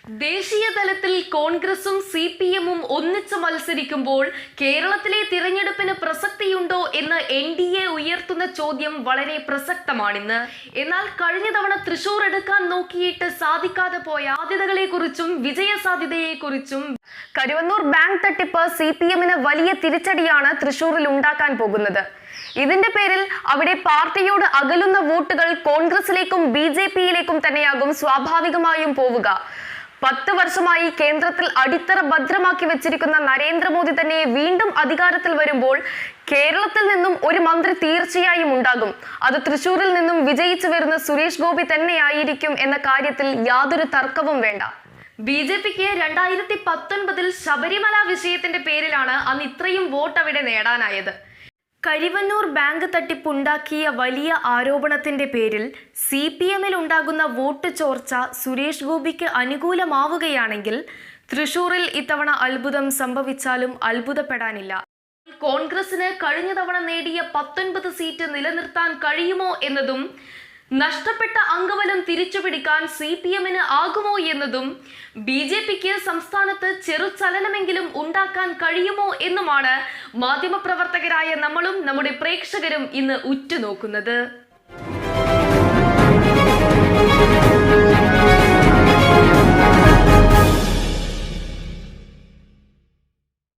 ദേശീയ തലത്തിൽ കോൺഗ്രസും CPM-ഉം ഒന്നിച്ച് മത്സരിക്കുമ്പോൾ കേരളത്തിലെ തിരഞ്ഞെടുപ്പിന് പ്രസക്തിയുണ്ടോ എന്ന് NDA ഉയർത്തുന്ന ചോദ്യം വളരെ പ്രസക്തമാണിന്ന്. എന്നാൽ കഴിഞ്ഞ തവണ തൃശൂർ എടുക്കാൻ നോക്കിയിട്ട് സാധിക്കാതെ പോയ സാധ്യതകളെക്കുറിച്ചും വിജയ സാധ്യതയെക്കുറിച്ചും കരുവന്നൂർ ബാങ്ക് തട്ടിപ്പ് CPM-ന് വലിയ തിരിച്ചടിയാണ് തൃശൂരിൽ ഉണ്ടാക്കാൻ പോകുന്നത്. ഇതിന്റെ പേരിൽ അവിടെ പാർട്ടിയോട് അകലുന്ന വോട്ടുകൾ കോൺഗ്രസിലേക്കും BJP-യിലേക്കും തന്നെയാകും സ്വാഭാവികമായും പോവുക. 10 വർഷമായി കേന്ദ്രത്തിൽ അടിത്തറ ഭദ്രമാക്കി വെച്ചിരിക്കുന്ന നരേന്ദ്രമോദി തന്നെ വീണ്ടും അധികാരത്തിൽ വരുമ്പോൾ കേരളത്തിൽ നിന്നും ഒരു മന്ത്രി തീർച്ചയായും ഉണ്ടാകും. അത് തൃശൂരിൽ നിന്നും വിജയിച്ചു വരുന്ന സുരേഷ് ഗോപി തന്നെയായിരിക്കും എന്ന കാര്യത്തിൽ യാതൊരു തർക്കവും വേണ്ട. BJP-ക്ക് 2019-ൽ ശബരിമല വിഷയത്തിന്റെ പേരിലാണ് അന്ന് ഇത്രയും വോട്ട് അവിടെ നേടാനായത്. കരുവന്നൂർ ബാങ്ക് തട്ടിപ്പുണ്ടാക്കിയ വലിയ ആരോപണത്തിന്റെ പേരിൽ CPM-ൽ ഉണ്ടാകുന്ന വോട്ട് ചോർച്ച സുരേഷ് ഗോപിക്ക് അനുകൂലമാവുകയാണെങ്കിൽ തൃശൂരിൽ ഇത്തവണ അത്ഭുതം സംഭവിച്ചാലും അത്ഭുതപ്പെടാനില്ല. കോൺഗ്രസിന് കഴിഞ്ഞ തവണ നേടിയ 19 സീറ്റ് നിലനിർത്താൻ കഴിയുമോ എന്നതും നഷ്ടപ്പെട്ട അംഗബലം തിരിച്ചുപിടിക്കാൻ CPM-ന് ആകുമോ എന്നതും BJP-ക്ക് സംസ്ഥാനത്ത് ചെറുചലനമെങ്കിലും ഉണ്ടാക്കാൻ കഴിയുമോ എന്നുമാണ് മാധ്യമപ്രവർത്തകരായ നമ്മളും നമ്മുടെ പ്രേക്ഷകരും ഇന്ന് ഉറ്റുനോക്കുന്നത്.